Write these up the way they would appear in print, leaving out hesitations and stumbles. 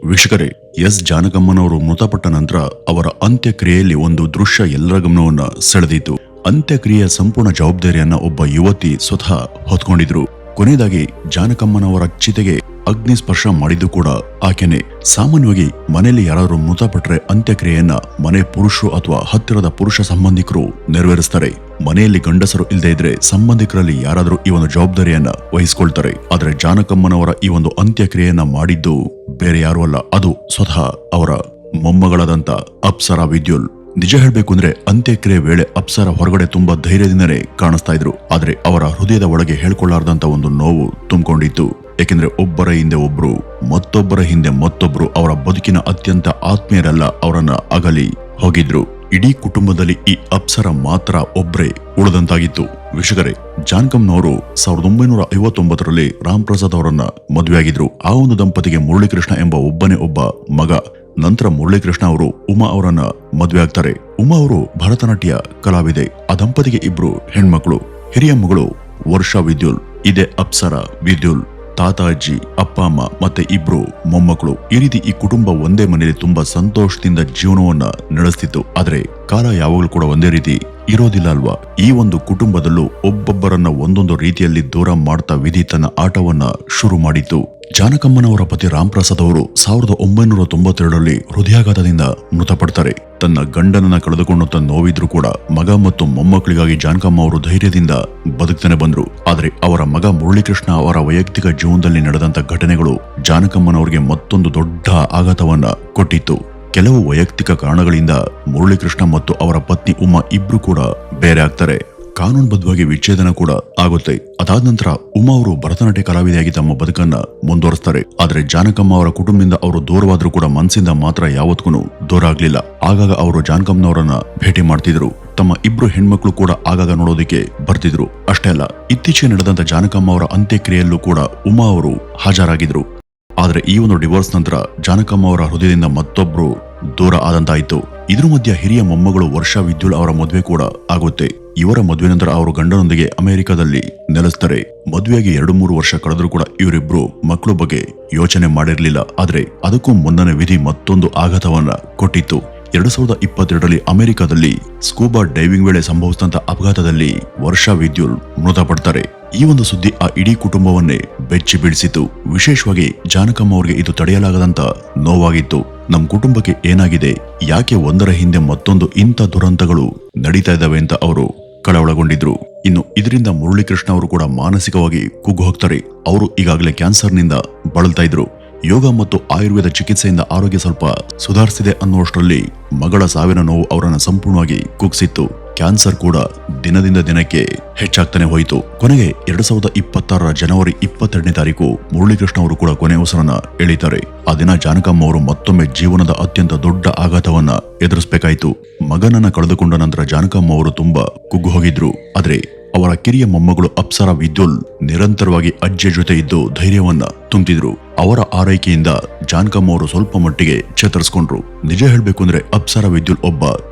ವೀಕ್ಷಕರೇ, ಎಸ್ ಜಾನಕಮ್ಮನವರು ಮೃತಪಟ್ಟ ನಂತರ ಅವರ ಅಂತ್ಯಕ್ರಿಯೆಯಲ್ಲಿ ಒಂದು ದೃಶ್ಯ ಎಲ್ಲರ ಗಮನವನ್ನ ಸೆಳೆದಿತ್ತು. ಅಂತ್ಯಕ್ರಿಯೆಯ ಸಂಪೂರ್ಣ ಜವಾಬ್ದಾರಿಯನ್ನ ಒಬ್ಬ ಯುವತಿ ಸ್ವತಃ ಹೊತ್ಕೊಂಡಿದ್ರು. ಕೊನೆಯದಾಗಿ ಜಾನಕಮ್ಮನವರ ಚಿತೆಗೆ ಅಗ್ನಿ ಸ್ಪರ್ಶ ಮಾಡಿದ್ದು ಕೂಡ ಆಕೆನೆ. ಸಾಮಾನ್ಯವಾಗಿ ಮನೆಯಲ್ಲಿ ಯಾರಾದ್ರೂ ಮೃತಪಟ್ಟರೆ ಅಂತ್ಯಕ್ರಿಯೆಯನ್ನ ಮನೆ ಪುರುಷರು ಅಥವಾ ಹತ್ತಿರದ ಪುರುಷ ಸಂಬಂಧಿಕರು ನೆರವೇರಿಸ್ತಾರೆ. ಮನೆಯಲ್ಲಿ ಗಂಡಸರು ಇಲ್ಲದೆ ಇದ್ರೆ ಸಂಬಂಧಿಕರಲ್ಲಿ ಯಾರಾದ್ರೂ ಈ ಒಂದು ಜವಾಬ್ದಾರಿಯನ್ನ ವಹಿಸಿಕೊಳ್ತಾರೆ. ಆದ್ರೆ ಜಾನಕಮ್ಮನವರ ಈ ಒಂದು ಅಂತ್ಯಕ್ರಿಯೆಯನ್ನ ಮಾಡಿದ್ದು ಬೇರೆ ಯಾರು ಅಲ್ಲ, ಅದು ಸ್ವತಃ ಅವರ ಮೊಮ್ಮಗಳಾದಂತ ಅಪ್ಸರಾ ವಿದ್ಯುಲ್. ನಿಜ ಹೇಳ್ಬೇಕು ಅಂದ್ರೆ ಅಂತ್ಯಕ್ರಿಯೆ ವೇಳೆ ಅಪ್ಸರಾ ಹೊರಗಡೆ ತುಂಬಾ ಧೈರ್ಯದಿಂದನೇ ಕಾಣಿಸ್ತಾ ಇದ್ರು. ಆದ್ರೆ ಅವರ ಹೃದಯದ ಒಳಗೆ ಹೇಳ್ಕೊಳ್ಳಾರ್ದಂತ ಒಂದು ನೋವು ತುಂಬಿಕೊಂಡಿತ್ತು. ಏಕೆಂದ್ರೆ ಒಬ್ಬರ ಹಿಂದೆ ಒಬ್ರು, ಮತ್ತೊಬ್ಬರ ಹಿಂದೆ ಮತ್ತೊಬ್ರು ಅವರ ಬದುಕಿನ ಅತ್ಯಂತ ಆತ್ಮೀಯರೆಲ್ಲ ಅವರನ್ನ ಅಗಲಿ ಹೋಗಿದ್ರು. ಇಡೀ ಕುಟುಂಬದಲ್ಲಿ ಈ ಅಪ್ಸರಾ ಮಾತ್ರ ಒಬ್ರೇ ಉಳಿದಂತಾಗಿತ್ತು. ವೀಕ್ಷಕರೇ, ಜಾನಕಮ್ಮನವರು 1959ರಲ್ಲಿ ರಾಮ್ ಪ್ರಸಾದ್ ಅವರನ್ನ ಮದುವೆಯಾಗಿದ್ರು. ಆ ಒಂದು ದಂಪತಿಗೆ ಮುರಳೀಕೃಷ್ಣ ಎಂಬ ಒಬ್ಬನೇ ಒಬ್ಬ ಮಗ. ನಂತರ ಮುರಳೀಕೃಷ್ಣ ಅವರು ಉಮಾ ಅವರನ್ನ ಮದುವೆ ಆಗ್ತಾರೆ. ಉಮಾ ಅವರು ಭರತನಾಟ್ಯ ಕಲಾವಿದೆ. ಆ ದಂಪತಿಗೆ ಇಬ್ರು ಹೆಣ್ಮಕ್ಳು. ಹಿರಿಯ ಮಗಳು ವರ್ಷಾ ವಿದ್ಯುಲ್, ಇದೇ ಅಪ್ಸರಾ ವಿದ್ಯುಲ್. ತಾತ ಅಜ್ಜಿ, ಅಪ್ಪ ಅಮ್ಮ ಮತ್ತೆ ಇಬ್ರು ಮೊಮ್ಮಕ್ಕಳು. ಈ ರೀತಿ ಈ ಕುಟುಂಬ ಒಂದೇ ಮನೆಯಲ್ಲಿ ತುಂಬಾ ಸಂತೋಷದಿಂದ ಜೀವನವನ್ನ ನಡೆಸ್ತಿತ್ತು. ಆದ್ರೆ ಕಾಲ ಯಾವಾಗಲೂ ಕೂಡ ಒಂದೇ ರೀತಿ ಇರೋದಿಲ್ಲ ಅಲ್ವಾ? ಈ ಒಂದು ಕುಟುಂಬದಲ್ಲೂ ಒಬ್ಬೊಬ್ಬರನ್ನ ಒಂದೊಂದು ರೀತಿಯಲ್ಲಿ ದೂರ ಮಾಡ್ತಾ ವಿಧಿ ತನ್ನ ಆಟವನ್ನ ಶುರು ಮಾಡಿತ್ತು. ಜಾನಕಮ್ಮನವರ ಪತಿ ರಾಮ್ ಪ್ರಸಾದ್ ಅವರು 1992ರಲ್ಲಿ ಹೃದಯಾಘಾತದಿಂದ ಮೃತಪಡ್ತಾರೆ. ತನ್ನ ಗಂಡನನ್ನ ಕಳೆದುಕೊಂಡಂತ ನೋವಿದ್ರು ಕೂಡ ಮಗ ಮತ್ತು ಮೊಮ್ಮಕ್ಕಳಿಗಾಗಿ ಜಾನಕಮ್ಮ ಅವರು ಧೈರ್ಯದಿಂದ ಬದುಕ್ತಾನೆ ಬಂದ್ರು. ಆದ್ರೆ ಅವರ ಮಗ ಮುರಳೀಕೃಷ್ಣ ಅವರ ವೈಯಕ್ತಿಕ ಜೀವನದಲ್ಲಿ ನಡೆದಂತ ಘಟನೆಗಳು ಜಾನಕಮ್ಮನವರಿಗೆ ಮತ್ತೊಂದು ದೊಡ್ಡ ಆಘಾತವನ್ನ ಕೊಟ್ಟಿತ್ತು. ಕೆಲವು ವೈಯಕ್ತಿಕ ಕಾರಣಗಳಿಂದ ಮುರಳೀಕೃಷ್ಣ ಮತ್ತು ಅವರ ಪತ್ನಿ ಉಮಾ ಇಬ್ರು ಕೂಡ ಬೇರೆ ಆಗ್ತಾರೆ. ಕಾನೂನುಬದ್ಧವಾಗಿ ವಿಚ್ಛೇದನ ಕೂಡ ಆಗುತ್ತೆ. ಅದಾದ ನಂತರ ಉಮಾ ಅವರು ಭರತನಾಟ್ಯ ಕಲಾವಿದೆಯಾಗಿ ತಮ್ಮ ಬದುಕನ್ನ ಮುಂದುವರಿಸ್ತಾರೆ. ಆದ್ರೆ ಜಾನಕಮ್ಮ ಅವರ ಕುಟುಂಬದಿಂದ ಅವರು ದೂರವಾದ್ರೂ ಕೂಡ ಮನಸ್ಸಿಂದ ಮಾತ್ರ ಯಾವತ್ತೂ ದೂರ ಆಗ್ಲಿಲ್ಲ. ಆಗಾಗ ಅವರು ಜಾನಕಮ್ಮನವರನ್ನ ಭೇಟಿ ಮಾಡ್ತಿದ್ರು. ತಮ್ಮ ಇಬ್ರು ಹೆಣ್ಮಕ್ಳು ಕೂಡ ಆಗಾಗ ನೋಡೋದಕ್ಕೆ ಬರ್ತಿದ್ರು. ಅಷ್ಟೇ ಅಲ್ಲ, ಇತ್ತೀಚೆಗೆ ನಡೆದಂತ ಜಾನಕಮ್ಮ ಅವರ ಅಂತ್ಯಕ್ರಿಯೆಯಲ್ಲೂ ಕೂಡ ಉಮಾ ಅವರು ಹಾಜರಾಗಿದ್ರು. ಆದ್ರೆ ಈ ಒಂದು ಡಿವೋರ್ಸ್ ನಂತರ ಜಾನಕಮ್ಮ ಅವರ ಹೃದಯದಿಂದ ಮತ್ತೊಬ್ರು ದೂರ ಆದಂತಾಯ್ತು. ಇದ್ರ ಮಧ್ಯ ಹಿರಿಯ ಮೊಮ್ಮಗಳು ವರ್ಷಾ ವಿದ್ಯುಲ್ ಅವರ ಮದುವೆ ಕೂಡ ಆಗುತ್ತೆ. ಇವರ ಮದುವೆ ನಂತರ ಅವರು ಗಂಡನೊಂದಿಗೆ ಅಮೆರಿಕದಲ್ಲಿ ನೆಲೆಸ್ತಾರೆ. ಮದುವೆಯಾಗಿ 2-3 ವರ್ಷ ಕಳೆದ್ರೂ ಕೂಡ ಇವರಿಬ್ರು ಮಕ್ಕಳ ಬಗ್ಗೆ ಯೋಚನೆ ಮಾಡಿರ್ಲಿಲ್ಲ. ಆದ್ರೆ ಅದಕ್ಕೂ ಮುನ್ನನೇ ವಿಧಿ ಮತ್ತೊಂದು ಆಘಾತವನ್ನ ಕೊಟ್ಟಿತ್ತು. 2022ರಲ್ಲಿ ಅಮೆರಿಕದಲ್ಲಿ ಸ್ಕೂಬಾ ಡೈವಿಂಗ್ ವೇಳೆ ಸಂಭವಿಸಿದಂತ ಅಪಘಾತದಲ್ಲಿ ವರ್ಷಾ ವಿದ್ಯುಲ್ ಮೃತಪಡ್ತಾರೆ. ಈ ಒಂದು ಸುದ್ದಿ ಆ ಇಡೀ ಕುಟುಂಬವನ್ನೇ ಬೆಚ್ಚಿ ಬೀಳಿಸಿತು. ವಿಶೇಷವಾಗಿ ಜಾನಕಮ್ಮ ಅವರಿಗೆ ಇದು ತಡೆಯಲಾಗದಂತ ನೋವಾಗಿತ್ತು. ನಮ್ ಕುಟುಂಬಕ್ಕೆ ಏನಾಗಿದೆ, ಯಾಕೆ ಒಂದರ ಹಿಂದೆ ಮತ್ತೊಂದು ಇಂಥ ದುರಂತಗಳು ನಡೀತಾ ಇದ್ದಾವೆ ಅಂತ ಅವರು ಕಳವಳಗೊಂಡಿದ್ರು. ಇನ್ನು ಇದರಿಂದ ಮುರಳೀಕೃಷ್ಣ ಅವರು ಕೂಡ ಮಾನಸಿಕವಾಗಿ ಕುಗ್ಗು ಹೋಗ್ತಾರೆ. ಅವರು ಈಗಾಗಲೇ ಕ್ಯಾನ್ಸರ್ನಿಂದ ಬಳಲ್ತಾ ಇದ್ರು. ಯೋಗ ಮತ್ತು ಆಯುರ್ವೇದ ಚಿಕಿತ್ಸೆಯಿಂದ ಆರೋಗ್ಯ ಸ್ವಲ್ಪ ಸುಧಾರಿಸಿದೆ ಅನ್ನುವಷ್ಟರಲ್ಲಿ ಮಗಳ ಸಾವಿನ ನೋವು ಅವರನ್ನ ಸಂಪೂರ್ಣವಾಗಿ ಕುಗ್ಸಿತ್ತು. ಕ್ಯಾನ್ಸರ್ ಕೂಡ ದಿನದಿಂದ ದಿನಕ್ಕೆ ಹೆಚ್ಚಾಗ್ತಾನೆ ಹೋಯಿತು. ಕೊನೆಗೆ 2026ರ ಜನವರಿ 22ನೇ ತಾರೀಕು ಮುರಳೀಕೃಷ್ಣ ಅವರು ಕೂಡ ಕೊನೆ ಉಸಿರನ್ನ ಎಳಿತಾರೆ. ಆ ದಿನ ಜಾನಕಮ್ಮ ಅವರು ಮತ್ತೊಮ್ಮೆ ಜೀವನದ ಅತ್ಯಂತ ದೊಡ್ಡ ಆಘಾತವನ್ನ ಎದುರಿಸಬೇಕಾಯಿತು. ಮಗನನ್ನ ಕಳೆದುಕೊಂಡ ನಂತರ ಜಾನಕಮ್ಮ ಅವರು ತುಂಬಾ ಕುಗ್ಗು ಹೋಗಿದ್ರು. ಆದ್ರೆ ಅವರ ಕಿರಿಯ ಮೊಮ್ಮಗಳು ಅಪ್ಸರಾ ವಿದ್ಯುಲ್ ನಿರಂತರವಾಗಿ ಅಜ್ಜಿಯ ಜೊತೆ ಇದ್ದು ಧೈರ್ಯವನ್ನ ತುಂಬಿದ್ರು. ಅವರ ಆರೈಕೆಯಿಂದ ಜಾನಕಮ್ಮ ಅವರು ಸ್ವಲ್ಪ ಮಟ್ಟಿಗೆ ಚೇತರಿಸಿಕೊಂಡ್ರು. ನಿಜ ಹೇಳ್ಬೇಕು ಅಂದ್ರೆ ಅಪ್ಸರಾ ವಿದ್ಯುಲ್ ಒಬ್ಬ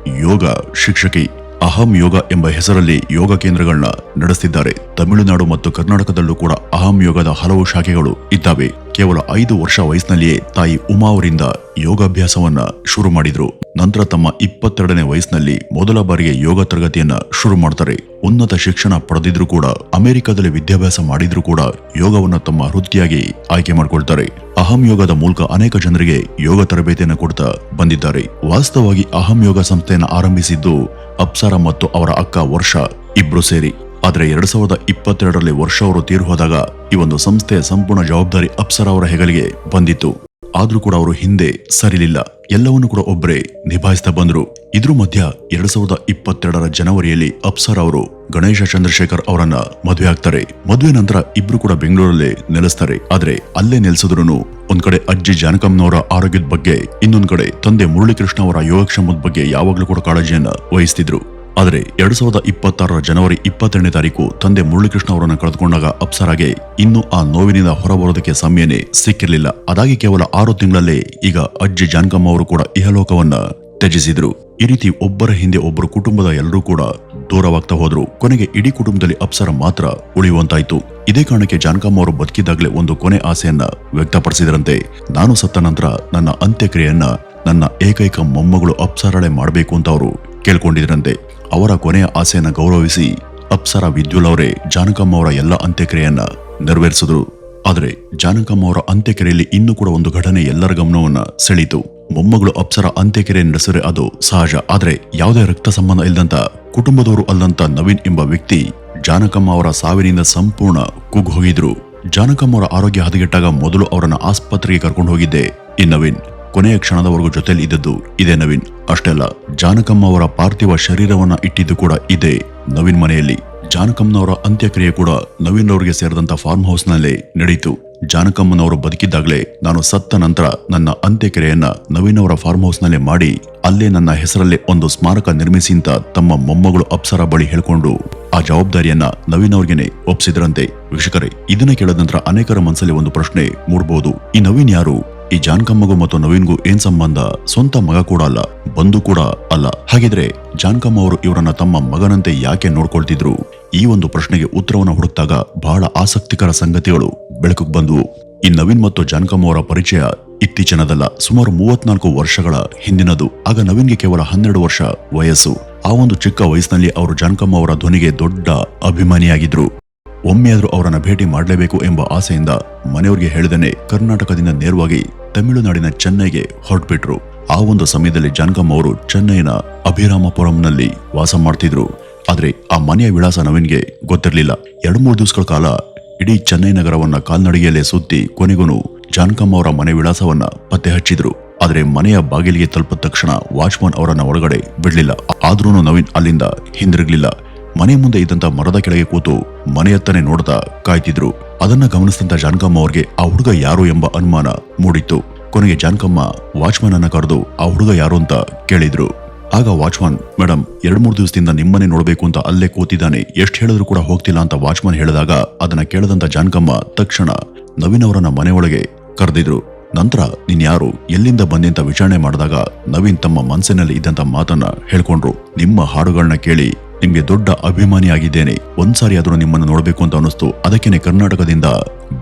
ಯೋಗ ಶಿಕ್ಷಕಿ. ಅಹಂ ಯೋಗ ಎಂಬ ಹೆಸರಲ್ಲಿ ಯೋಗ ಕೇಂದ್ರಗಳನ್ನ ನಡೆಸ್ತಿದ್ದಾರೆ. ತಮಿಳುನಾಡು ಮತ್ತು ಕರ್ನಾಟಕದಲ್ಲೂ ಕೂಡ ಅಹಂ ಯೋಗದ ಹಲವು ಶಾಖೆಗಳು ಇದ್ದಾವೆ. ಕೇವಲ 5 ವರ್ಷ ವಯಸ್ಸಿನಲ್ಲಿಯೇ ತಾಯಿ ಉಮಾ ಅವರಿಂದ ಯೋಗಾಭ್ಯಾಸವನ್ನ ಶುರು ಮಾಡಿದ್ರು. ನಂತರ ತಮ್ಮ 22ನೇ ವಯಸ್ಸಿನಲ್ಲಿ ಮೊದಲ ಬಾರಿಗೆ ಯೋಗ ತರಗತಿಯನ್ನ ಶುರು ಮಾಡ್ತಾರೆ. ಉನ್ನತ ಶಿಕ್ಷಣ ಪಡೆದಿದ್ರು ಕೂಡ, ಅಮೆರಿಕದಲ್ಲಿ ವಿದ್ಯಾಭ್ಯಾಸ ಮಾಡಿದ್ರು ಕೂಡ ಯೋಗವನ್ನ ತಮ್ಮ ವೃತ್ತಿಯಾಗಿ ಆಯ್ಕೆ ಮಾಡ್ಕೊಳ್ತಾರೆ. ಅಹಂ ಯೋಗದ ಮೂಲಕ ಅನೇಕ ಜನರಿಗೆ ಯೋಗ ತರಬೇತಿಯನ್ನು ಕೊಡ್ತಾ ಬಂದಿದ್ದಾರೆ. ವಾಸ್ತವವಾಗಿ ಅಹಂ ಯೋಗ ಸಂಸ್ಥೆಯನ್ನು ಆರಂಭಿಸಿದ್ದು ಅಪ್ಸರಾ ಮತ್ತು ಅವರ ಅಕ್ಕ ವರ್ಷಾ ಇಬ್ರು ಸೇರಿ. ಆದ್ರೆ 2022ರಲ್ಲಿ ವರ್ಷ ಅವರು ತೀರು ಹೋದಾಗ ಈ ಒಂದು ಸಂಸ್ಥೆಯ ಸಂಪೂರ್ಣ ಜವಾಬ್ದಾರಿ ಅಪ್ಸರಾ ಅವರ ಹೆಗಲಿಗೆ ಬಂದಿತ್ತು. ಆದ್ರೂ ಕೂಡ ಅವರು ಹಿಂದೆ ಸರಿಲಿಲ್ಲ. ಎಲ್ಲವನ್ನೂ ಕೂಡ ಒಬ್ಬರೇ ನಿಭಾಯಿಸ್ತಾ ಬಂದ್ರು. ಇದ್ರ ಮಧ್ಯ 2022ರ ಜನವರಿಯಲ್ಲಿ ಅಪ್ಸರಾ ಅವರು ಗಣೇಶ ಚಂದ್ರಶೇಖರ್ ಅವರನ್ನ ಮದುವೆ ಆಗ್ತಾರೆ. ಮದುವೆ ನಂತರ ಇಬ್ರು ಕೂಡ ಬೆಂಗಳೂರಲ್ಲೇ ನೆಲೆಸ್ತಾರೆ. ಆದ್ರೆ ಅಲ್ಲೇ ನೆಲೆಸಿದ್ರು ಒಂದ್ ಕಡೆ ಅಜ್ಜಿ ಜಾನಕಮ್ಮನವರ ಆರೋಗ್ಯದ ಬಗ್ಗೆ, ಇನ್ನೊಂದ್ ಕಡೆ ತಂದೆ ಮುರಳೀಕೃಷ್ಣ ಅವರ ಯೋಗಕ್ಷೇಮದ ಬಗ್ಗೆ ಯಾವಾಗ್ಲೂ ಕೂಡ ಕಾಳಜಿಯನ್ನ ವಹಿಸ್ತಿದ್ರು. ಆದರೆ 2026ರ ಜನವರಿ 22ನೇ ತಾರೀಕು ತಂದೆ ಮುರಳೀಕೃಷ್ಣ ಅವರನ್ನ ಕಳೆದುಕೊಂಡಾಗ ಅಪ್ಸರಾಗೆ ಇನ್ನೂ ಆ ನೋವಿನಿಂದ ಹೊರಬರೋದಕ್ಕೆ ಸಮಯನೇ ಸಿಕ್ಕಿರಲಿಲ್ಲ. ಅದಾಗಿ ಕೇವಲ 6 ತಿಂಗಳಲ್ಲೇ ಈಗ ಅಜ್ಜಿ ಜಾನಕಮ್ಮ ಅವರು ಕೂಡ ಇಹಲೋಕವನ್ನ ತ್ಯಜಿಸಿದ್ರು. ಈ ರೀತಿ ಒಬ್ಬರ ಹಿಂದೆ ಒಬ್ಬರು ಕುಟುಂಬದ ಎಲ್ಲರೂ ಕೂಡ ದೂರವಾಗ್ತಾ ಹೋದ್ರು. ಕೊನೆಗೆ ಇಡೀ ಕುಟುಂಬದಲ್ಲಿ ಅಪ್ಸರ ಮಾತ್ರ ಉಳಿಯುವಂತಾಯ್ತು. ಇದೇ ಕಾರಣಕ್ಕೆ ಜಾನಕಮ್ಮ ಅವರು ಬದುಕಿದ್ದಾಗಲೇ ಒಂದು ಕೊನೆ ಆಸೆಯನ್ನ ವ್ಯಕ್ತಪಡಿಸಿದ್ರಂತೆ. ನಾನು ಸತ್ತ ನಂತರ ನನ್ನ ಅಂತ್ಯಕ್ರಿಯೆಯನ್ನ ನನ್ನ ಏಕೈಕ ಮೊಮ್ಮಗಳು ಅಪ್ಸರಳೆ ಮಾಡಬೇಕು ಅಂತ ಅವರು ಕೇಳ್ಕೊಂಡಿದ್ರಂತೆ. ಅವರ ಕೊನೆಯ ಆಸೆಯನ್ನ ಗೌರವಿಸಿ ಅಪ್ಸರ ವಿದ್ಯುಲ್ ಅವರೇ ಜಾನಕಮ್ಮ ಅವರ ಎಲ್ಲ ಅಂತ್ಯಕ್ರಿಯೆಯನ್ನ ನೆರವೇರಿಸಿದ್ರು. ಆದರೆ ಜಾನಕಮ್ಮ ಅವರ ಅಂತ್ಯಕ್ರಿಯೆಯಲ್ಲಿ ಇನ್ನೂ ಕೂಡ ಒಂದು ಘಟನೆ ಎಲ್ಲರ ಗಮನವನ್ನ ಸೆಳೀತು. ಮೊಮ್ಮಗಳು ಅಪ್ಸರ ಅಂತ್ಯಕ್ರಿಯೆ ನಡೆಸಿದ್ರೆ ಅದು ಸಹಜ, ಆದ್ರೆ ಯಾವುದೇ ರಕ್ತ ಸಂಬಂಧ ಇಲ್ಲದಂತ ಕುಟುಂಬದವರು ಅಲ್ಲಂತ ನವೀನ್ ಎಂಬ ವ್ಯಕ್ತಿ ಜಾನಕಮ್ಮ ಅವರ ಸಾವಿನಿಂದ ಸಂಪೂರ್ಣ ಕುಗ್ಗ್ ಹೋಗಿದ್ರು. ಜಾನಕಮ್ಮ ಅವರ ಆರೋಗ್ಯ ಹದಗೆಟ್ಟಾಗ ಮೊದಲು ಅವರನ್ನ ಆಸ್ಪತ್ರೆಗೆ ಕರ್ಕೊಂಡು ಹೋಗಿದ್ದೆ ಈ ನವೀನ್. ಕೊನೆಯ ಕ್ಷಣದವರೆಗೂ ಜೊತೆಲಿ ಇದ್ದದ್ದು ಇದೇ ನವೀನ್. ಅಷ್ಟೇ ಅಲ್ಲ, ಜಾನಕಮ್ಮ ಅವರ ಪಾರ್ಥಿವ ಶರೀರವನ್ನ ಇಟ್ಟಿದ್ದು ಕೂಡ ಇದೇ ನವೀನ್ ಮನೆಯಲ್ಲಿ. ಜಾನಕಮ್ಮನವರ ಅಂತ್ಯಕ್ರಿಯೆ ಕೂಡ ನವೀನ್ ಅವರಿಗೆ ಸೇರಿದಂತ ಫಾರ್ಮ್ ಹೌಸ್ ನಲ್ಲೇ ನಡೆಯಿತು. ಜಾನಕಮ್ಮನವರು ಬದುಕಿದ್ದಾಗಲೇ ನಾನು ಸತ್ತ ನಂತರ ನನ್ನ ಅಂತ್ಯಕ್ರಿಯೆಯನ್ನ ನವೀನ್ ಅವರ ಫಾರ್ಮ್ ಹೌಸ್ ನಲ್ಲೇ ಮಾಡಿ ಅಲ್ಲೇ ನನ್ನ ಹೆಸರಲ್ಲೇ ಒಂದು ಸ್ಮಾರಕ ನಿರ್ಮಿಸಿ ಅಂತ ತಮ್ಮ ಮೊಮ್ಮಗಳು ಅಪ್ಸರ ಬಳಿ ಹೇಳ್ಕೊಂಡು ಆ ಜವಾಬ್ದಾರಿಯನ್ನ ನವೀನ್ ಅವ್ರಿಗೇನೆ ಒಪ್ಪಿಸಿದ್ರಂತೆ. ವೀಕ್ಷಕರೇ, ಇದನ್ನ ಕೇಳಿದ ನಂತರ ಅನೇಕರ ಮನಸ್ಸಲ್ಲಿ ಒಂದು ಪ್ರಶ್ನೆ ಮೂಡಬಹುದು. ಈ ನವೀನ್ ಯಾರು? ಈ ಜಾನಕಮ್ಮಗೂ ಮತ್ತು ನವೀನ್ಗೂ ಏನ್ ಸಂಬಂಧ? ಸ್ವಂತ ಮಗ ಕೂಡ ಅಲ್ಲ, ಬಂಧು ಕೂಡ ಅಲ್ಲ. ಹಾಗಿದ್ರೆ ಜಾನಕಮ್ಮ ಅವರು ಇವರನ್ನ ತಮ್ಮ ಮಗನಂತೆ ಯಾಕೆ ನೋಡ್ಕೊಳ್ತಿದ್ರು? ಈ ಒಂದು ಪ್ರಶ್ನೆಗೆ ಉತ್ತರವನ್ನು ಹುಡುಕ್ತಾಗ ಬಹಳ ಆಸಕ್ತಿಕರ ಸಂಗತಿಗಳು ಬೆಳಕಿಗೆ ಬಂದವು. ಈ ನವೀನ್ ಮತ್ತು ಜಾನಕಮ್ಮ ಅವರ ಪರಿಚಯ ಇತ್ತೀಚಿನದಲ್ಲ, ಸುಮಾರು 34 ವರ್ಷಗಳ ಹಿಂದಿನದು. ಆಗ ನವೀನ್ಗೆ ಕೇವಲ 12 ವರ್ಷ ವಯಸ್ಸು. ಆ ಒಂದು ಚಿಕ್ಕ ವಯಸ್ಸಿನಲ್ಲಿ ಅವರು ಜಾನಕಮ್ಮ ಅವರ ಧ್ವನಿಗೆ ದೊಡ್ಡ ಅಭಿಮಾನಿಯಾಗಿದ್ರು. ಒಮ್ಮೆಯಾದ್ರೂ ಅವರನ್ನ ಭೇಟಿ ಮಾಡಲೇಬೇಕು ಎಂಬ ಆಸೆಯಿಂದ ಮನೆಯವರಿಗೆ ಹೇಳಿದನೆ ಕರ್ನಾಟಕದಿಂದ ನೇರವಾಗಿ ತಮಿಳುನಾಡಿನ ಚೆನ್ನೈಗೆ ಹೊರಟ್ಬಿಟ್ರು. ಆ ಒಂದು ಸಮಯದಲ್ಲಿ ಜಾನಕಮ್ಮ ಅವರು ಚೆನ್ನೈನ ಅಭಿರಾಮಪುರಂನಲ್ಲಿ ವಾಸ ಮಾಡ್ತಿದ್ರು. ಆದ್ರೆ ಆ ಮನೆಯ ವಿಳಾಸ ನವೀನ್ಗೆ ಗೊತ್ತಿರಲಿಲ್ಲ. 2-3 ದಿವಸಗಳ ಕಾಲ ಇಡೀ ಚೆನ್ನೈ ನಗರವನ್ನ ಕಾಲ್ನಡಿಗೆಯಲ್ಲೇ ಸುತ್ತಿ ಕೊನೆಗೂ ಜಾನಕಮ್ಮ ಅವರ ಮನೆ ವಿಳಾಸವನ್ನ ಪತ್ತೆ ಹಚ್ಚಿದ್ರು. ಆದ್ರೆ ಮನೆಯ ಬಾಗಿಲಿಗೆ ತಲುಪಿದ ತಕ್ಷಣ ವಾಚ್ಮನ್ ಅವರನ್ನ ಒಳಗಡೆ ಬಿಡ್ಲಿಲ್ಲ. ಆದ್ರೂ ನವೀನ್ ಅಲ್ಲಿಂದ ಹಿಂದಿರುಗ್ಲಿಲ್ಲ. ಮನೆ ಮುಂದೆ ಇದ್ದಂತ ಮರದ ಕೆಳಗೆ ಕೂತು ಮನೆಯತ್ತನೆ ನೋಡ್ತಾ ಕಾಯ್ತಿದ್ರು. ಅದನ್ನ ಗಮನಿಸಿದಂತ ಜಾನಕಮ್ಮ ಅವ್ರಿಗೆ ಆ ಹುಡುಗ ಯಾರು ಎಂಬ ಅನುಮಾನ ಮೂಡಿತ್ತು. ಕೊನೆಗೆ ಜಾನಕಮ್ಮ ವಾಚ್ಮನ್ ಅನ್ನ ಕರೆದು ಆ ಹುಡುಗ ಯಾರು ಅಂತ ಕೇಳಿದ್ರು. ಆಗ ವಾಚ್ಮನ್, ಮೇಡಮ್ 2-3 ದಿವಸದಿಂದ ನಿಮ್ಮನೆ ನೋಡ್ಬೇಕು ಅಂತ ಅಲ್ಲೇ ಕೂತಿದ್ದಾನೆ, ಎಷ್ಟು ಹೇಳಿದ್ರು ಕೂಡ ಹೋಗ್ತಿಲ್ಲ ಅಂತ ವಾಚ್ಮನ್ ಹೇಳಿದಾಗ ಅದನ್ನ ಕೇಳದಂತ ಜಾನಕಮ್ಮ ತಕ್ಷಣ ನವೀನ್ ಅವರನ್ನ ಮನೆಯೊಳಗೆ ಕರೆದಿದ್ರು. ನಂತರ ನೀನ್ ಯಾರು, ಎಲ್ಲಿಂದ ಬಂದೆ ಅಂತ ವಿಚಾರಣೆ ಮಾಡಿದಾಗ ನವೀನ್ ತಮ್ಮ ಮನಸ್ಸಿನಲ್ಲಿ ಇದ್ದಂತ ಮಾತನ್ನ ಹೇಳ್ಕೊಂಡ್ರು. ನಿಮ್ಮ ಹಾಡುಗಳನ್ನ ಕೇಳಿ ನಿಮ್ಗೆ ದೊಡ್ಡ ಅಭಿಮಾನಿಯಾಗಿದ್ದೇನೆ, ಒಂದ್ಸಾರಿ ಆದ್ರೂ ನಿಮ್ಮನ್ನ ನೋಡ್ಬೇಕು ಅಂತ ಅನಿಸ್ತು, ಅದಕ್ಕೇನೆ ಕರ್ನಾಟಕದಿಂದ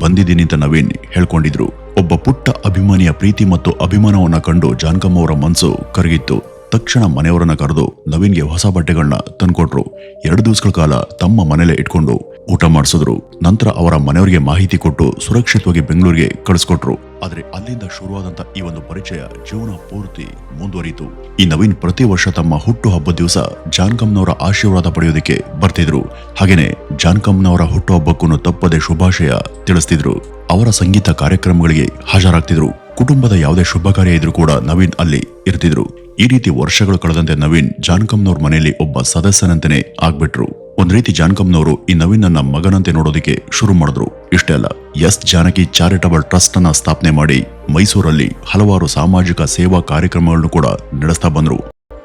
ಬಂದಿದ್ದೀನಿ ಅಂತ ನವೀನ್ ಹೇಳ್ಕೊಂಡಿದ್ರು. ಒಬ್ಬ ಪುಟ್ಟ ಅಭಿಮಾನಿಯ ಪ್ರೀತಿ ಮತ್ತು ಅಭಿಮಾನವನ್ನ ಕಂಡು ಜಾನಕಮ್ಮ ಅವರ ಮನಸ್ಸು ಕರಗಿತ್ತು. ತಕ್ಷಣ ಮನೆಯವರನ್ನ ಕರೆದು ನವೀನ್ಗೆ ಹೊಸ ಬಟ್ಟೆಗಳನ್ನ ತಂದ್ಕೊಟ್ರು. 2 ದಿವಸಗಳ ಕಾಲ ತಮ್ಮ ಮನೇಲೆ ಇಟ್ಕೊಂಡು ಊಟ ಮಾಡಿಸಿದ್ರು. ನಂತರ ಅವರ ಮನೆಯವರಿಗೆ ಮಾಹಿತಿ ಕೊಟ್ಟು ಸುರಕ್ಷಿತವಾಗಿ ಬೆಂಗಳೂರಿಗೆ ಕಳಿಸ್ಕೊಟ್ರು. ಆದ್ರೆ ಅಲ್ಲಿಂದ ಶುರುವಾದಂತ ಈ ಒಂದು ಪರಿಚಯ ಜೀವನ ಪೂರ್ತಿ ಮುಂದುವರಿಯಿತು. ಈ ನವೀನ್ ಪ್ರತಿ ವರ್ಷ ತಮ್ಮ ಹುಟ್ಟು ಹಬ್ಬದ ದಿವಸ ಜಾನಕಮ್ಮನವರ ಆಶೀರ್ವಾದ ಪಡೆಯೋದಕ್ಕೆ ಬರ್ತಿದ್ರು. ಹಾಗೇನೆ ಜಾನಕಮ್ಮನವರ ಹುಟ್ಟು ಹಬ್ಬಕ್ಕೂ ತಪ್ಪದೆ ಶುಭಾಶಯ ತಿಳಿಸ್ತಿದ್ರು. ಅವರ ಸಂಗೀತ ಕಾರ್ಯಕ್ರಮಗಳಿಗೆ ಹಾಜರಾಗ್ತಿದ್ರು. ಕುಟುಂಬದ ಯಾವುದೇ ಶುಭ ಕಾರ್ಯ ಇದ್ರೂ ಕೂಡ ನವೀನ್ ಅಲ್ಲಿ ಇರ್ತಿದ್ರು. ಈ ರೀತಿ ವರ್ಷಗಳು ಕಳೆದಂತೆ ನವೀನ್ ಜಾನಕಮ್ಮನವ್ರ ಮನೆಯಲ್ಲಿ ಒಬ್ಬ ಸದಸ್ಯನಂತೆನೆ ಆಗ್ಬಿಟ್ರು. ಒಂದ್ ರೀತಿ ಜಾನಕಮ್ಮನವರು ಈ ನವೀನ್ ನನ್ನ ಮಗನಂತೆ ನೋಡೋದಕ್ಕೆ ಶುರು ಮಾಡಿದ್ರು. ಇಷ್ಟೇ ಅಲ್ಲ, ಎಸ್ ಜಾನಕಿ ಚಾರಿಟಬಲ್ ಟ್ರಸ್ಟ್ ಅನ್ನ ಸ್ಥಾಪನೆ ಮಾಡಿ ಮೈಸೂರಲ್ಲಿ ಹಲವಾರು ಸಾಮಾಜಿಕ ಸೇವಾ ಕಾರ್ಯಕ್ರಮಗಳನ್ನು ಕೂಡ ನಡೆಸ್ತಾ ಬಂದ್ರು.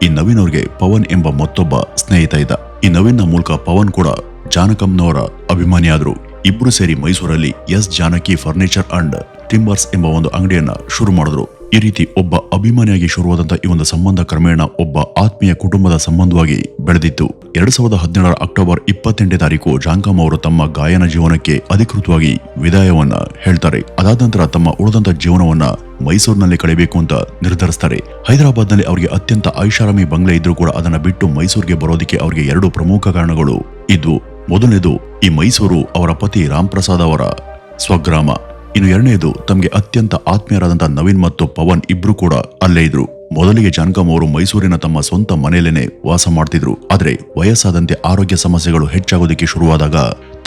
ಈ ನವೀನ್ ಅವ್ರಿಗೆ ಪವನ್ ಎಂಬ ಮತ್ತೊಬ್ಬ ಸ್ನೇಹಿತ ಇದ್ದ. ಈ ನವೀನ್ ಮೂಲಕ ಪವನ್ ಕೂಡ ಜಾನಕಮ್ಮನವರ ಅಭಿಮಾನಿಯಾದ್ರು. ಇಬ್ರು ಸೇರಿ ಮೈಸೂರಲ್ಲಿ ಎಸ್ ಜಾನಕಿ ಫರ್ನಿಚರ್ ಅಂಡ್ ಟಿಂಬರ್ಸ್ ಎಂಬ ಒಂದು ಅಂಗಡಿಯನ್ನ ಶುರು ಮಾಡಿದ್ರು. ಈ ರೀತಿ ಒಬ್ಬ ಅಭಿಮಾನಿಯಾಗಿ ಶುರುವಾದಂತ ಈ ಒಂದು ಸಂಬಂಧ ಕ್ರಮೇಣ ಒಬ್ಬ ಆತ್ಮೀಯ ಕುಟುಂಬದ ಸಂಬಂಧವಾಗಿ ಬೆಳೆದಿತ್ತು. 2017 ಅಕ್ಟೋಬರ್ 28ನೇ ತಾರೀಕು ಜಾನಕಮ್ಮ ಅವರು ತಮ್ಮ ಗಾಯನ ಜೀವನಕ್ಕೆ ಅಧಿಕೃತವಾಗಿ ವಿದಾಯವನ್ನ ಹೇಳ್ತಾರೆ. ಅದಾದ ನಂತರ ತಮ್ಮ ಉಳಿದಂತ ಜೀವನವನ್ನ ಮೈಸೂರಿನಲ್ಲಿ ಕಳೆಯಬೇಕು ಅಂತ ನಿರ್ಧರಿಸ್ತಾರೆ. ಹೈದರಾಬಾದ್ ನಲ್ಲಿ ಅವರಿಗೆ ಅತ್ಯಂತ ಐಷಾರಾಮಿ ಬಂಗ್ಲೆ ಇದ್ರೂ ಕೂಡ ಅದನ್ನ ಬಿಟ್ಟು ಮೈಸೂರಿಗೆ ಬರೋದಕ್ಕೆ ಅವರಿಗೆ 2 ಪ್ರಮುಖ ಕಾರಣಗಳು ಇದ್ವು. ಮೊದಲನೇದು, ಈ ಮೈಸೂರು ಅವರ ಪತಿ ರಾಮ್ ಪ್ರಸಾದ್ ಅವರ ಸ್ವಗ್ರಾಮ. ಇನ್ನು ಎರಡನೇದು, ತಮಗೆ ಅತ್ಯಂತ ಆತ್ಮೀಯರಾದಂತಹ ನವೀನ್ ಮತ್ತು ಪವನ್ ಇಬ್ರು ಕೂಡ ಅಲ್ಲೇ ಇದ್ರು. ಮೊದಲಿಗೆ ಜಾನಕಮ್ಮ ಅವರು ಮೈಸೂರಿನ ತಮ್ಮ ಸ್ವಂತ ಮನೆಯಲ್ಲೇನೆ ವಾಸ ಮಾಡ್ತಿದ್ರು. ಆದ್ರೆ ವಯಸ್ಸಾದಂತೆ ಆರೋಗ್ಯ ಸಮಸ್ಯೆಗಳು ಹೆಚ್ಚಾಗೋದಕ್ಕೆ ಶುರುವಾದಾಗ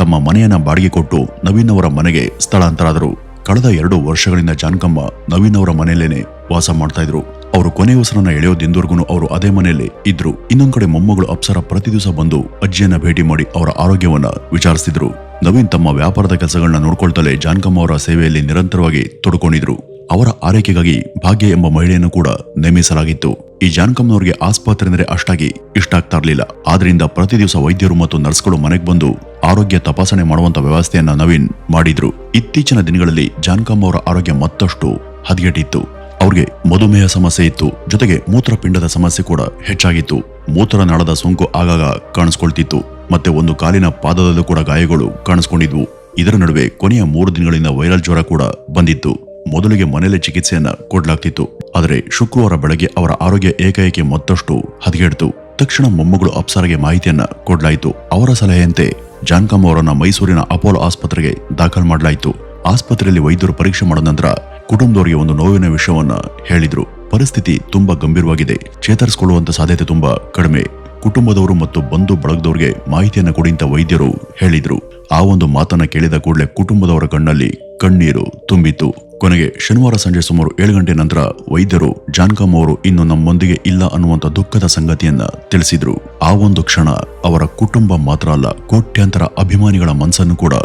ತಮ್ಮ ಮನೆಯನ್ನ ಬಾಡಿಗೆ ಕೊಟ್ಟು ನವೀನ್ ಅವರ ಮನೆಗೆ ಸ್ಥಳಾಂತರಾದರು. ಕಳೆದ 2 ವರ್ಷಗಳಿಂದ ಜಾನಕಮ್ಮ ನವೀನ್ ಅವರ ಮನೆಯಲ್ಲೇನೆ ವಾಸ ಮಾಡ್ತಾ ಇದ್ರು. ಅವರು ಕೊನೆ ಉಸಿರನ್ನ ಎಳೆಯೋದಿಂದವರೆಗೂ ಅವರು ಅದೇ ಮನೆಯಲ್ಲೇ ಇದ್ರು. ಇನ್ನೊಂದ್ ಕಡೆ ಮೊಮ್ಮಗಳು ಅಪ್ಸರ ಪ್ರತಿ ದಿವಸ ಬಂದು ಅಜ್ಜಿಯನ್ನ ಭೇಟಿ ಮಾಡಿ ಅವರ ಆರೋಗ್ಯವನ್ನ ವಿಚಾರಿಸ್ತಿದ್ರು. ನವೀನ್ ತಮ್ಮ ವ್ಯಾಪಾರದ ಕೆಲಸಗಳನ್ನ ನೋಡ್ಕೊಳ್ತಲೇ ಜಾನಕಮ್ಮ ಅವರ ಸೇವೆಯಲ್ಲಿ ನಿರಂತರವಾಗಿ ತೊಡಕೊಂಡಿದ್ರು. ಅವರ ಆರೈಕೆಗಾಗಿ ಭಾಗ್ಯ ಎಂಬ ಮಹಿಳೆಯನ್ನು ಕೂಡ ನೇಮಿಸಲಾಗಿತ್ತು. ಈ ಜಾನಕಮ್ಮನವರಿಗೆ ಆಸ್ಪತ್ರೆ ಅಂದ್ರೆ ಅಷ್ಟಾಗಿ ಇಷ್ಟ ಆಗ್ತಾ ಇರ್ಲಿಲ್ಲ. ಆದ್ರಿಂದ ಪ್ರತಿ ದಿವಸ ವೈದ್ಯರು ಮತ್ತು ನರ್ಸ್ಗಳು ಮನೆಗೆ ಬಂದು ಆರೋಗ್ಯ ತಪಾಸಣೆ ಮಾಡುವಂತ ವ್ಯವಸ್ಥೆಯನ್ನ ನವೀನ್ ಮಾಡಿದ್ರು. ಇತ್ತೀಚಿನ ದಿನಗಳಲ್ಲಿ ಜಾನಕಮ್ಮ ಅವರ ಆರೋಗ್ಯ ಮತ್ತಷ್ಟು ಹದಗೆಟ್ಟಿತ್ತು. ಅವ್ರಿಗೆ ಮಧುಮೇಹ ಸಮಸ್ಯೆ ಇತ್ತು, ಜೊತೆಗೆ ಮೂತ್ರಪಿಂಡದ ಸಮಸ್ಯೆ ಕೂಡ ಹೆಚ್ಚಾಗಿತ್ತು. ಮೂತ್ರನಾಳದ ಸೋಂಕು ಆಗಾಗ ಕಾಣಿಸ್ಕೊಳ್ತಿತ್ತು, ಮತ್ತೆ ಒಂದು ಕಾಲಿನ ಪಾದದಲ್ಲೂ ಕೂಡ ಗಾಯಗಳು ಕಾಣಿಸ್ಕೊಂಡಿದ್ವು. ಇದರ ನಡುವೆ ಕೊನೆಯ 3 ದಿನಗಳಿಂದ ವೈರಲ್ ಜ್ವರ ಕೂಡ ಬಂದಿತ್ತು. ಮೊದಲಿಗೆ ಮನೆಯಲ್ಲೇ ಚಿಕಿತ್ಸೆಯನ್ನ ಕೊಡ್ಲಾಗ್ತಿತ್ತು. ಆದರೆ ಶುಕ್ರವಾರ ಬೆಳಗ್ಗೆ ಅವರ ಆರೋಗ್ಯ ಏಕಾಏಕಿ ಮತ್ತಷ್ಟು ಹದಗೆಡ್ತು. ತಕ್ಷಣ ಮೊಮ್ಮಗಳು ಅಪ್ಸರಾಗೆ ಮಾಹಿತಿಯನ್ನ ಕೊಡ್ಲಾಯಿತು. ಅವರ ಸಲಹೆಯಂತೆ ಜಾನ್ಕಮ್ಮ ಅವರನ್ನ ಮೈಸೂರಿನ ಅಪೋಲೋ ಆಸ್ಪತ್ರೆಗೆ ದಾಖಲು ಮಾಡಲಾಯಿತು. ಆಸ್ಪತ್ರೆಯಲ್ಲಿ ವೈದ್ಯರು ಪರೀಕ್ಷೆ ಮಾಡಿದ ನಂತರ ಕುಟುಂಬದವರಿಗೆ ಒಂದು ನೋವಿನ ವಿಷಯವನ್ನ ಹೇಳಿದ್ರು. ಪರಿಸ್ಥಿತಿ ತುಂಬಾ ಗಂಭೀರವಾಗಿದೆ, ಚೇತರಿಸಿಕೊಳ್ಳುವಂತ ಸಾಧ್ಯತೆ ತುಂಬಾ ಕಡಿಮೆ. ಕುಟುಂಬದವರು ಮತ್ತು ಬಂಧು ಬಳಗದವರಿಗೆ ಮಾಹಿತಿಯನ್ನ ಕೊಡಿ ಅಂತ ವೈದ್ಯರು ಹೇಳಿದ್ರು. ಆ ಒಂದು ಮಾತನ್ನ ಕೇಳಿದ ಕೂಡಲೇ ಕುಟುಂಬದವರ ಕಣ್ಣಲ್ಲಿ ಕಣ್ಣೀರು ತುಂಬಿತ್ತು. ಕೊನೆಗೆ ಶನಿವಾರ ಸಂಜೆ ಸುಮಾರು 7 ಗಂಟೆ ನಂತರ ವೈದ್ಯರು ಜಾನ್ಕಮ್ಮ ಅವರು ಇನ್ನು ನಮ್ಮೊಂದಿಗೆ ಇಲ್ಲ ಅನ್ನುವಂತ ದುಃಖದ ಸಂಗತಿಯನ್ನ ತಿಳಿಸಿದ್ರು. ಆ ಒಂದು ಕ್ಷಣ ಅವರ ಕುಟುಂಬ ಮಾತ್ರ ಅಲ್ಲ, ಕೋಟ್ಯಾಂತರ ಅಭಿಮಾನಿಗಳ ಮನಸ್ಸನ್ನು ಕೂಡ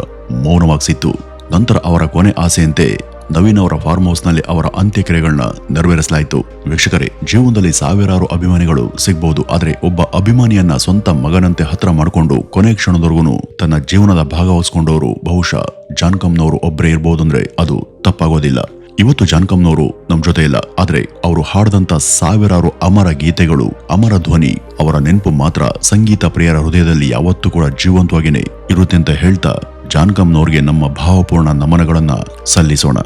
ಮೌನವಾಗಿಸಿತ್ತು. ನಂತರ ಅವರ ಕೊನೆ ಆಸೆಯಂತೆ ನವೀನ್ ಅವರ ಫಾರ್ಮ್ ಹೌಸ್ ನಲ್ಲಿ ಅವರ ಅಂತ್ಯಕ್ರಿಯೆಗಳನ್ನ ನೆರವೇರಿಸಲಾಯಿತು. ವೀಕ್ಷಕರೇ, ಜೀವನದಲ್ಲಿ ಸಾವಿರಾರು ಅಭಿಮಾನಿಗಳು ಸಿಗಬಹುದು, ಆದ್ರೆ ಒಬ್ಬ ಅಭಿಮಾನಿಯನ್ನ ಸ್ವಂತ ಮಗನಂತೆ ಹತ್ರ ಮಾಡಿಕೊಂಡು ಕೊನೆ ಕ್ಷಣದವರೆಗೂ ತನ್ನ ಜೀವನದ ಭಾಗವಹಿಸಿಕೊಂಡವರು ಬಹುಶಃ ಜಾನ್ಕಮ್ನವರು ಒಬ್ಬರೇ ಇರಬಹುದು ಅಂದ್ರೆ ಅದು ತಪ್ಪಾಗೋದಿಲ್ಲ. ಇವತ್ತು ಜಾನ್ಕಮ್ನವರು ನಮ್ ಜೊತೆ ಇಲ್ಲ, ಆದ್ರೆ ಅವರು ಹಾಡದಂತ ಸಾವಿರಾರು ಅಮರ ಗೀತೆಗಳು, ಅಮರ ಧ್ವನಿ, ಅವರ ನೆನಪು ಮಾತ್ರ ಸಂಗೀತ ಪ್ರಿಯರ ಹೃದಯದಲ್ಲಿ ಯಾವತ್ತೂ ಕೂಡ ಜೀವಂತವಾಗಿನೇ ಇರುತ್ತೆ ಅಂತ ಹೇಳ್ತಾ ಜಾನ್ಕಮ್ನವ್ರಿಗೆ ನಮ್ಮ ಭಾವಪೂರ್ಣ ನಮನಗಳನ್ನ ಸಲ್ಲಿಸೋಣ.